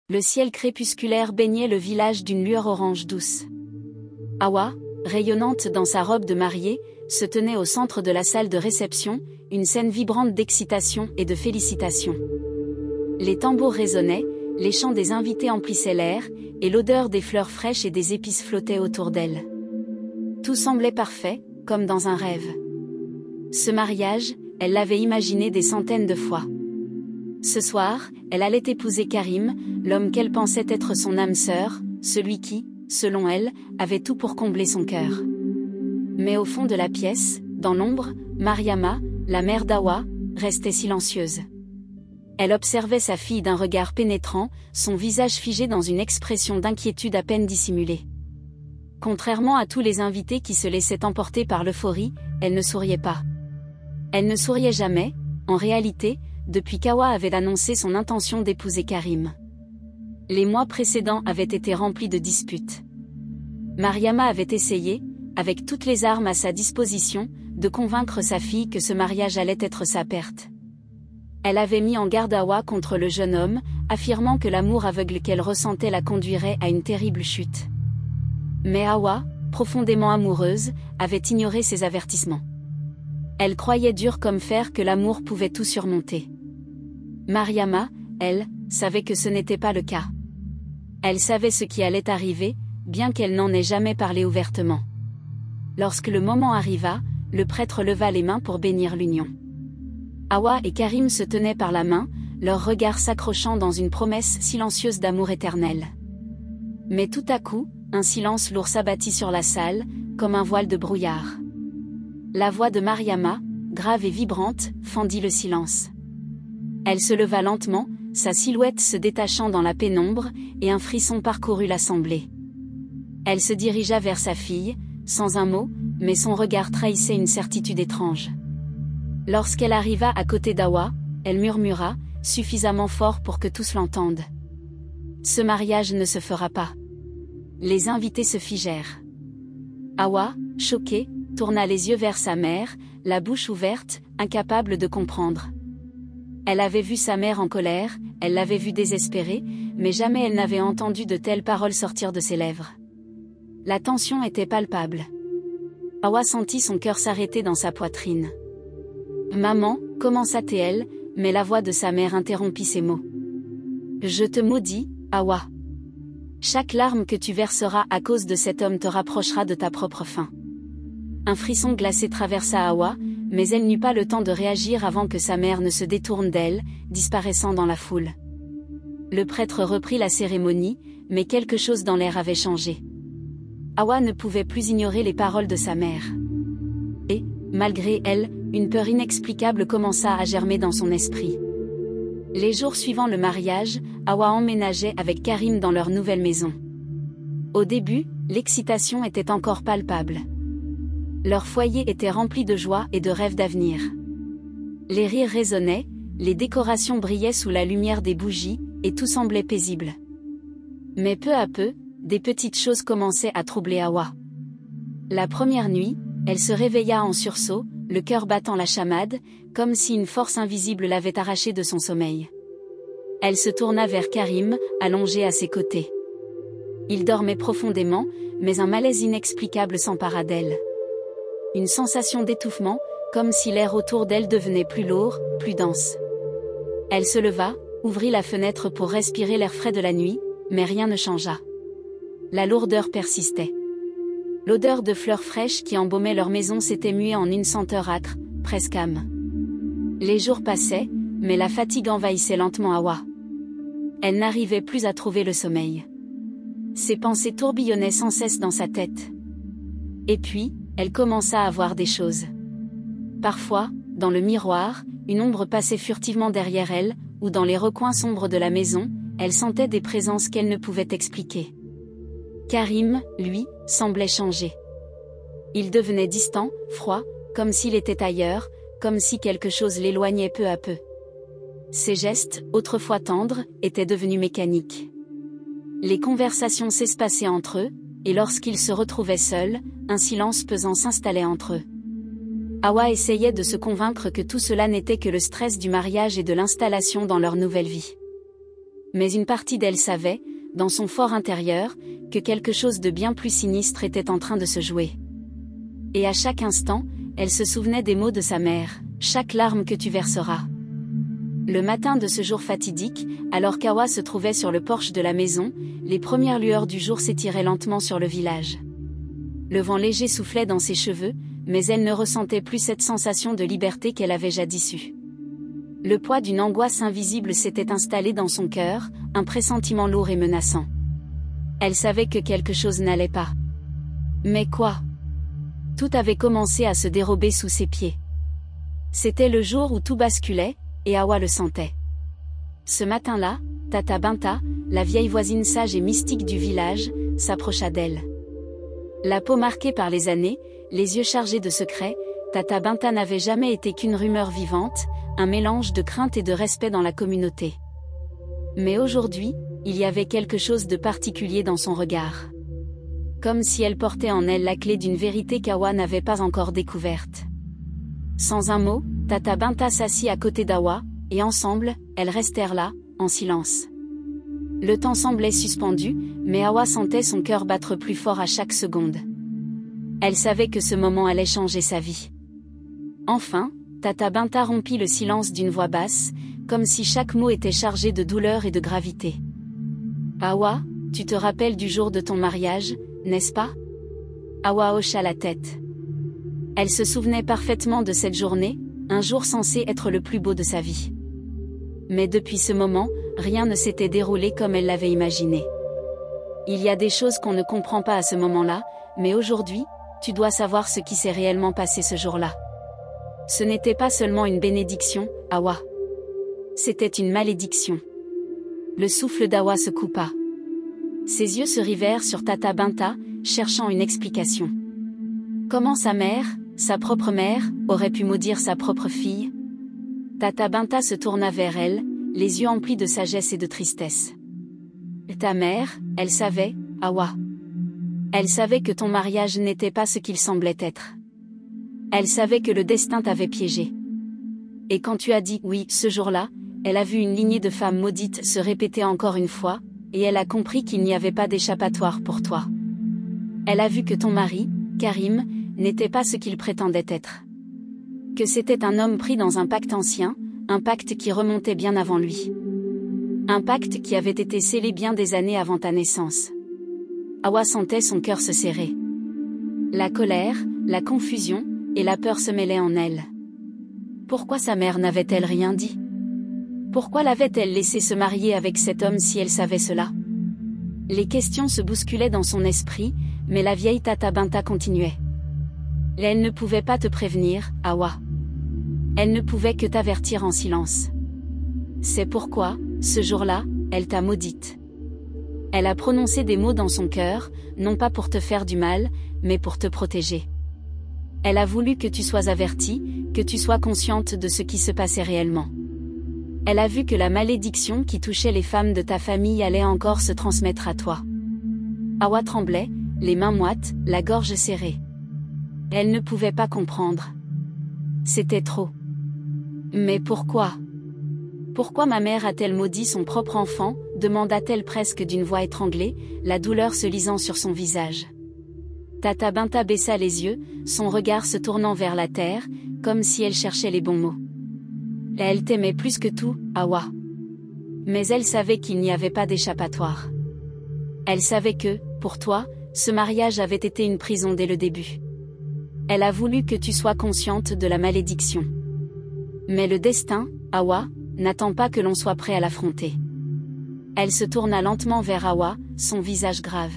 Le ciel crépusculaire baignait le village d'une lueur orange douce. Hawa, rayonnante dans sa robe de mariée, se tenait au centre de la salle de réception, une scène vibrante d'excitation et de félicitations. Les tambours résonnaient, les chants des invités emplissaient l'air, et l'odeur des fleurs fraîches et des épices flottait autour d'elle. Tout semblait parfait, comme dans un rêve. Ce mariage, elle l'avait imaginé des centaines de fois. Ce soir, elle allait épouser Karim, l'homme qu'elle pensait être son âme sœur, celui qui, selon elle, avait tout pour combler son cœur. Mais au fond de la pièce, dans l'ombre, Mariama, la mère d'Hawa, restait silencieuse. Elle observait sa fille d'un regard pénétrant, son visage figé dans une expression d'inquiétude à peine dissimulée. Contrairement à tous les invités qui se laissaient emporter par l'euphorie, elle ne souriait pas. Elle ne souriait jamais, en réalité, depuis qu'Hawa avait annoncé son intention d'épouser Karim. Les mois précédents avaient été remplis de disputes. Mariama avait essayé, avec toutes les armes à sa disposition, de convaincre sa fille que ce mariage allait être sa perte. Elle avait mis en garde Hawa contre le jeune homme, affirmant que l'amour aveugle qu'elle ressentait la conduirait à une terrible chute. Mais Hawa, profondément amoureuse, avait ignoré ces avertissements. Elle croyait dur comme fer que l'amour pouvait tout surmonter. Mariama, elle, savait que ce n'était pas le cas. Elle savait ce qui allait arriver, bien qu'elle n'en ait jamais parlé ouvertement. Lorsque le moment arriva, le prêtre leva les mains pour bénir l'union. Hawa et Karim se tenaient par la main, leurs regards s'accrochant dans une promesse silencieuse d'amour éternel. Mais tout à coup, un silence lourd s'abattit sur la salle, comme un voile de brouillard. La voix de Mariama, grave et vibrante, fendit le silence. Elle se leva lentement, sa silhouette se détachant dans la pénombre, et un frisson parcourut l'assemblée. Elle se dirigea vers sa fille, sans un mot, mais son regard trahissait une certitude étrange. Lorsqu'elle arriva à côté d'Hawa, elle murmura, suffisamment fort pour que tous l'entendent. « Ce mariage ne se fera pas. » Les invités se figèrent. Hawa, choquée, tourna les yeux vers sa mère, la bouche ouverte, incapable de comprendre. Elle avait vu sa mère en colère, elle l'avait vue désespérée, mais jamais elle n'avait entendu de telles paroles sortir de ses lèvres. La tension était palpable. Hawa sentit son cœur s'arrêter dans sa poitrine. « Maman » commença-t-elle, mais la voix de sa mère interrompit ses mots. « Je te maudis, Hawa. Chaque larme que tu verseras à cause de cet homme te rapprochera de ta propre fin. » Un frisson glacé traversa Hawa, mais elle n'eut pas le temps de réagir avant que sa mère ne se détourne d'elle, disparaissant dans la foule. Le prêtre reprit la cérémonie, mais quelque chose dans l'air avait changé. Hawa ne pouvait plus ignorer les paroles de sa mère. Et, malgré elle, une peur inexplicable commença à germer dans son esprit. Les jours suivant le mariage, Hawa emménageait avec Karim dans leur nouvelle maison. Au début, l'excitation était encore palpable. Leur foyer était rempli de joie et de rêves d'avenir. Les rires résonnaient, les décorations brillaient sous la lumière des bougies, et tout semblait paisible. Mais peu à peu, des petites choses commençaient à troubler Hawa. La première nuit, elle se réveilla en sursaut, le cœur battant la chamade, comme si une force invisible l'avait arrachée de son sommeil. Elle se tourna vers Karim, allongé à ses côtés. Il dormait profondément, mais un malaise inexplicable s'empara d'elle. Une sensation d'étouffement, comme si l'air autour d'elle devenait plus lourd, plus dense. Elle se leva, ouvrit la fenêtre pour respirer l'air frais de la nuit, mais rien ne changea. La lourdeur persistait. L'odeur de fleurs fraîches qui embaumaient leur maison s'était muée en une senteur âcre, presque âme. Les jours passaient, mais la fatigue envahissait lentement Hawa. Elle n'arrivait plus à trouver le sommeil. Ses pensées tourbillonnaient sans cesse dans sa tête. Et puis, elle commença à voir des choses. Parfois, dans le miroir, une ombre passait furtivement derrière elle, ou dans les recoins sombres de la maison, elle sentait des présences qu'elle ne pouvait expliquer. Karim, lui, semblait changer. Il devenait distant, froid, comme s'il était ailleurs, comme si quelque chose l'éloignait peu à peu. Ses gestes, autrefois tendres, étaient devenus mécaniques. Les conversations s'espaçaient entre eux, et lorsqu'ils se retrouvaient seuls, un silence pesant s'installait entre eux. Hawa essayait de se convaincre que tout cela n'était que le stress du mariage et de l'installation dans leur nouvelle vie. Mais une partie d'elle savait, dans son fort intérieur, que quelque chose de bien plus sinistre était en train de se jouer. Et à chaque instant, elle se souvenait des mots de sa mère, « Chaque larme que tu verseras ». Le matin de ce jour fatidique, alors qu'Awa se trouvait sur le porche de la maison, les premières lueurs du jour s'étiraient lentement sur le village. Le vent léger soufflait dans ses cheveux, mais elle ne ressentait plus cette sensation de liberté qu'elle avait jadis eue. Le poids d'une angoisse invisible s'était installé dans son cœur, un pressentiment lourd et menaçant. Elle savait que quelque chose n'allait pas. Mais quoi? Tout avait commencé à se dérober sous ses pieds. C'était le jour où tout basculait, et Awa le sentait. Ce matin-là, Tata Binta, la vieille voisine sage et mystique du village, s'approcha d'elle. La peau marquée par les années, les yeux chargés de secrets, Tata Binta n'avait jamais été qu'une rumeur vivante, un mélange de crainte et de respect dans la communauté. Mais aujourd'hui, il y avait quelque chose de particulier dans son regard. Comme si elle portait en elle la clé d'une vérité qu'Awa n'avait pas encore découverte. Sans un mot, Tata Binta s'assit à côté d'Awa, et ensemble, elles restèrent là, en silence. Le temps semblait suspendu, mais Awa sentait son cœur battre plus fort à chaque seconde. Elle savait que ce moment allait changer sa vie. Enfin, Tata Binta rompit le silence d'une voix basse, comme si chaque mot était chargé de douleur et de gravité. « Awa, tu te rappelles du jour de ton mariage, n'est-ce pas ?» Awa hocha la tête. Elle se souvenait parfaitement de cette journée, un jour censé être le plus beau de sa vie. Mais depuis ce moment, rien ne s'était déroulé comme elle l'avait imaginé. Il y a des choses qu'on ne comprend pas à ce moment-là, mais aujourd'hui, tu dois savoir ce qui s'est réellement passé ce jour-là. Ce n'était pas seulement une bénédiction, Awa. C'était une malédiction. Le souffle d'Awa se coupa. Ses yeux se rivèrent sur Tata Binta, cherchant une explication. Comment sa mère, sa propre mère, aurait pu maudire sa propre fille? Tata Binta se tourna vers elle, les yeux emplis de sagesse et de tristesse. Ta mère, elle savait, Awa. Elle savait que ton mariage n'était pas ce qu'il semblait être. Elle savait que le destin t'avait piégé. Et quand tu as dit oui ce jour-là, elle a vu une lignée de femmes maudites se répéter encore une fois, et elle a compris qu'il n'y avait pas d'échappatoire pour toi. Elle a vu que ton mari, Karim, n'était pas ce qu'il prétendait être. Que c'était un homme pris dans un pacte ancien, un pacte qui remontait bien avant lui. Un pacte qui avait été scellé bien des années avant ta naissance. Awa sentait son cœur se serrer. La colère, la confusion, et la peur se mêlaient en elle. Pourquoi sa mère n'avait-elle rien dit? Pourquoi l'avait-elle laissé se marier avec cet homme si elle savait cela? Les questions se bousculaient dans son esprit, mais la vieille Tata Binta continuait. Elle ne pouvait pas te prévenir, Awa. Elle ne pouvait que t'avertir en silence. C'est pourquoi, ce jour-là, elle t'a maudite. Elle a prononcé des mots dans son cœur, non pas pour te faire du mal, mais pour te protéger. Elle a voulu que tu sois avertie, que tu sois consciente de ce qui se passait réellement. Elle a vu que la malédiction qui touchait les femmes de ta famille allait encore se transmettre à toi. Awa tremblait, les mains moites, la gorge serrée. Elle ne pouvait pas comprendre. C'était trop. Mais pourquoi? Pourquoi ma mère a-t-elle maudit son propre enfant, demanda-t-elle presque d'une voix étranglée, la douleur se lisant sur son visage. Tata Binta baissa les yeux, son regard se tournant vers la terre, comme si elle cherchait les bons mots. Elle t'aimait plus que tout, Awa. Mais elle savait qu'il n'y avait pas d'échappatoire. Elle savait que, pour toi, ce mariage avait été une prison dès le début. Elle a voulu que tu sois consciente de la malédiction. Mais le destin, Awa, n'attend pas que l'on soit prêt à l'affronter. Elle se tourna lentement vers Awa, son visage grave.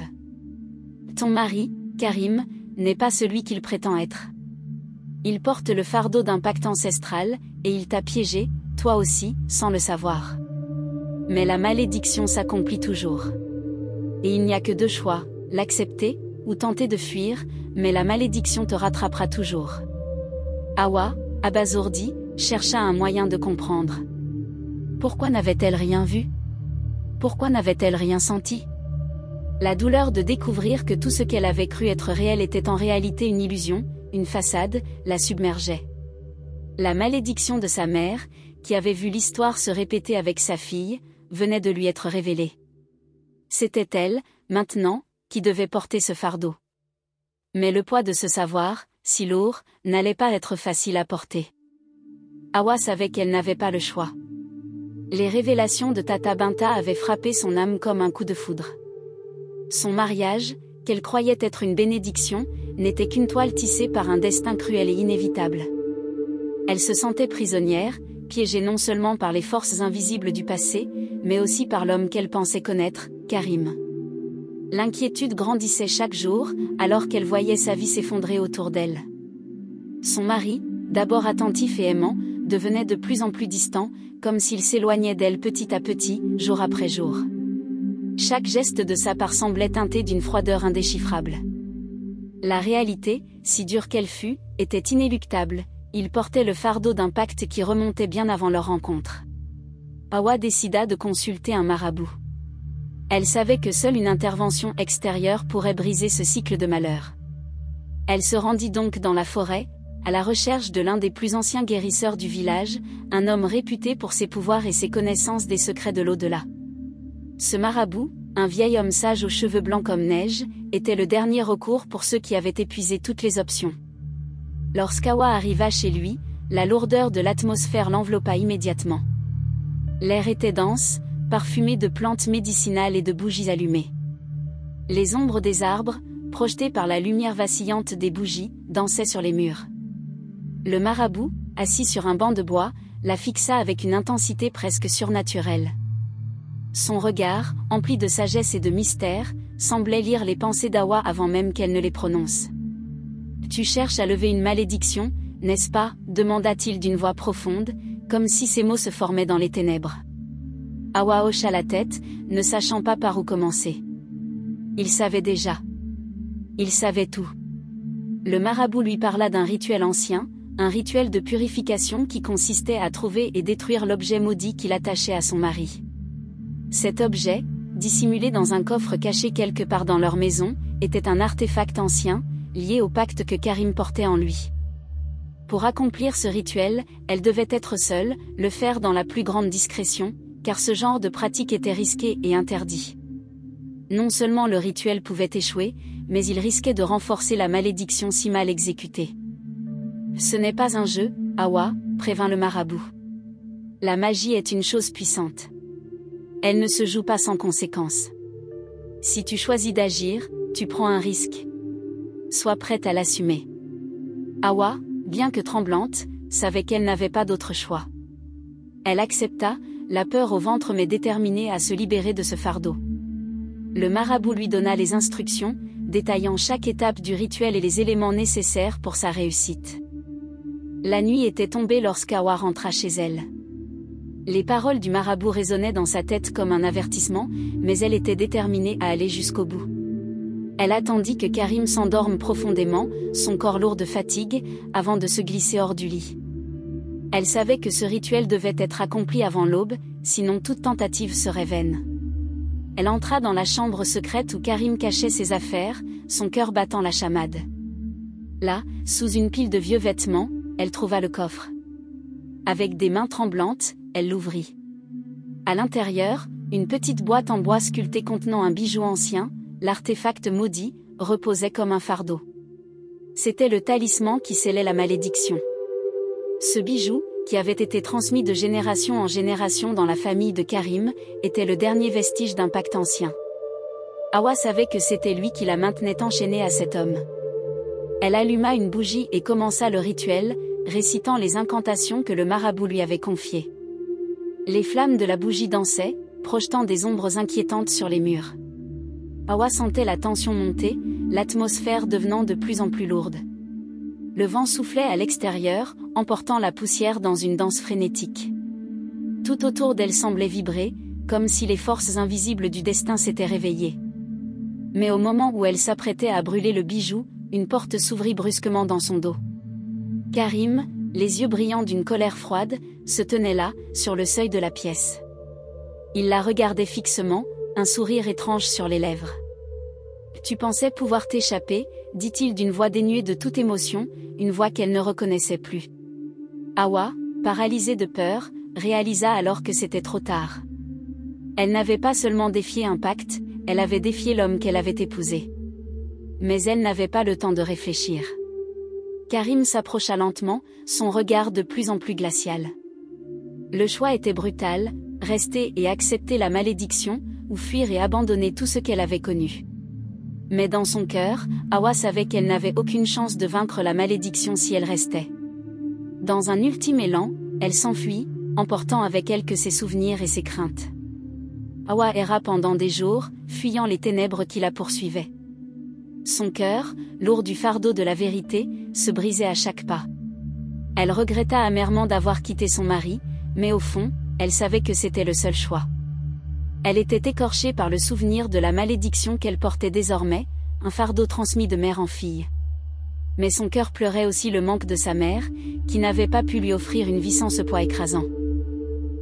Ton mari, Karim, n'est pas celui qu'il prétend être. Il porte le fardeau d'un pacte ancestral, et il t'a piégé, toi aussi, sans le savoir. Mais la malédiction s'accomplit toujours. Et il n'y a que deux choix, l'accepter, ou tenter de fuir, mais la malédiction te rattrapera toujours. Awa, abasourdie, chercha un moyen de comprendre. Pourquoi n'avait-elle rien vu? Pourquoi n'avait-elle rien senti? La douleur de découvrir que tout ce qu'elle avait cru être réel était en réalité une illusion, une façade, la submergeait. La malédiction de sa mère, qui avait vu l'histoire se répéter avec sa fille, venait de lui être révélée. C'était elle, maintenant, qui devait porter ce fardeau. Mais le poids de ce savoir, si lourd, n'allait pas être facile à porter. Hawa savait qu'elle n'avait pas le choix. Les révélations de Tata Binta avaient frappé son âme comme un coup de foudre. Son mariage, qu'elle croyait être une bénédiction, n'était qu'une toile tissée par un destin cruel et inévitable. Elle se sentait prisonnière, piégée non seulement par les forces invisibles du passé, mais aussi par l'homme qu'elle pensait connaître, Karim. L'inquiétude grandissait chaque jour, alors qu'elle voyait sa vie s'effondrer autour d'elle. Son mari, d'abord attentif et aimant, devenait de plus en plus distant, comme s'il s'éloignait d'elle petit à petit, jour après jour. Chaque geste de sa part semblait teinté d'une froideur indéchiffrable. La réalité, si dure qu'elle fût, était inéluctable. Il portait le fardeau d'un pacte qui remontait bien avant leur rencontre. Hawa décida de consulter un marabout. Elle savait que seule une intervention extérieure pourrait briser ce cycle de malheur. Elle se rendit donc dans la forêt, à la recherche de l'un des plus anciens guérisseurs du village, un homme réputé pour ses pouvoirs et ses connaissances des secrets de l'au-delà. Ce marabout, un vieil homme sage aux cheveux blancs comme neige, était le dernier recours pour ceux qui avaient épuisé toutes les options. Lorsqu'Hawa arriva chez lui, la lourdeur de l'atmosphère l'enveloppa immédiatement. L'air était dense, parfumé de plantes médicinales et de bougies allumées. Les ombres des arbres, projetées par la lumière vacillante des bougies, dansaient sur les murs. Le marabout, assis sur un banc de bois, la fixa avec une intensité presque surnaturelle. Son regard, empli de sagesse et de mystère, semblait lire les pensées d'Hawa avant même qu'elle ne les prononce. « Tu cherches à lever une malédiction, n'est-ce pas ?» demanda-t-il d'une voix profonde, comme si ces mots se formaient dans les ténèbres. Hawa hocha la tête, ne sachant pas par où commencer. Il savait déjà. Il savait tout. Le marabout lui parla d'un rituel ancien, un rituel de purification qui consistait à trouver et détruire l'objet maudit qui l'attachait à son mari. Cet objet, dissimulé dans un coffre caché quelque part dans leur maison, était un artefact ancien, lié au pacte que Karim portait en lui. Pour accomplir ce rituel, elle devait être seule, le faire dans la plus grande discrétion, car ce genre de pratique était risqué et interdit. Non seulement le rituel pouvait échouer, mais il risquait de renforcer la malédiction si mal exécutée. « Ce n'est pas un jeu, Hawa, prévint le marabout. La magie est une chose puissante. Elle ne se joue pas sans conséquence. Si tu choisis d'agir, tu prends un risque. Sois prête à l'assumer. » Hawa, bien que tremblante, savait qu'elle n'avait pas d'autre choix. Elle accepta, la peur au ventre mais déterminée à se libérer de ce fardeau. Le marabout lui donna les instructions, détaillant chaque étape du rituel et les éléments nécessaires pour sa réussite. La nuit était tombée lorsqu'Hawa rentra chez elle. Les paroles du marabout résonnaient dans sa tête comme un avertissement, mais elle était déterminée à aller jusqu'au bout. Elle attendit que Karim s'endorme profondément, son corps lourd de fatigue, avant de se glisser hors du lit. Elle savait que ce rituel devait être accompli avant l'aube, sinon toute tentative serait vaine. Elle entra dans la chambre secrète où Karim cachait ses affaires, son cœur battant la chamade. Là, sous une pile de vieux vêtements, elle trouva le coffre. Avec des mains tremblantes, elle l'ouvrit. À l'intérieur, une petite boîte en bois sculptée contenant un bijou ancien, l'artefact maudit, reposait comme un fardeau. C'était le talisman qui scellait la malédiction. Ce bijou, qui avait été transmis de génération en génération dans la famille de Karim, était le dernier vestige d'un pacte ancien. Hawa savait que c'était lui qui la maintenait enchaînée à cet homme. Elle alluma une bougie et commença le rituel, récitant les incantations que le marabout lui avait confiées. Les flammes de la bougie dansaient, projetant des ombres inquiétantes sur les murs. Hawa sentait la tension monter, l'atmosphère devenant de plus en plus lourde. Le vent soufflait à l'extérieur, emportant la poussière dans une danse frénétique. Tout autour d'elle semblait vibrer, comme si les forces invisibles du destin s'étaient réveillées. Mais au moment où elle s'apprêtait à brûler le bijou, une porte s'ouvrit brusquement dans son dos. Karim, les yeux brillants d'une colère froide, se tenait là, sur le seuil de la pièce. Il la regardait fixement, un sourire étrange sur les lèvres. « Tu pensais pouvoir t'échapper ?» dit-il d'une voix dénuée de toute émotion, une voix qu'elle ne reconnaissait plus. Hawa, paralysée de peur, réalisa alors que c'était trop tard. Elle n'avait pas seulement défié un pacte, elle avait défié l'homme qu'elle avait épousé. Mais elle n'avait pas le temps de réfléchir. Karim s'approcha lentement, son regard de plus en plus glacial. Le choix était brutal, rester et accepter la malédiction, ou fuir et abandonner tout ce qu'elle avait connu. Mais dans son cœur, Hawa savait qu'elle n'avait aucune chance de vaincre la malédiction si elle restait. Dans un ultime élan, elle s'enfuit, emportant avec elle que ses souvenirs et ses craintes. Hawa erra pendant des jours, fuyant les ténèbres qui la poursuivaient. Son cœur, lourd du fardeau de la vérité, se brisait à chaque pas. Elle regretta amèrement d'avoir quitté son mari, mais au fond, elle savait que c'était le seul choix. Elle était écorchée par le souvenir de la malédiction qu'elle portait désormais, un fardeau transmis de mère en fille. Mais son cœur pleurait aussi le manque de sa mère, qui n'avait pas pu lui offrir une vie sans ce poids écrasant.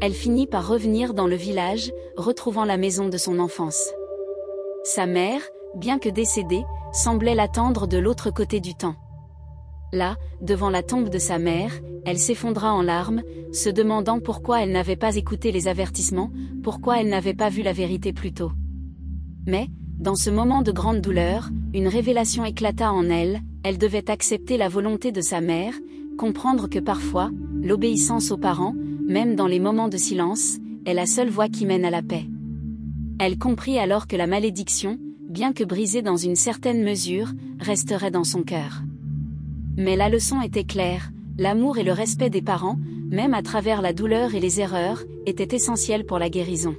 Elle finit par revenir dans le village, retrouvant la maison de son enfance. Sa mère, bien que décédée, semblait l'attendre de l'autre côté du temps. Là, devant la tombe de sa mère, elle s'effondra en larmes, se demandant pourquoi elle n'avait pas écouté les avertissements, pourquoi elle n'avait pas vu la vérité plus tôt. Mais, dans ce moment de grande douleur, une révélation éclata en elle, elle devait accepter la volonté de sa mère, comprendre que parfois, l'obéissance aux parents, même dans les moments de silence, est la seule voie qui mène à la paix. Elle comprit alors que la malédiction, bien que brisée dans une certaine mesure, resterait dans son cœur. Mais la leçon était claire, l'amour et le respect des parents, même à travers la douleur et les erreurs, étaient essentiels pour la guérison.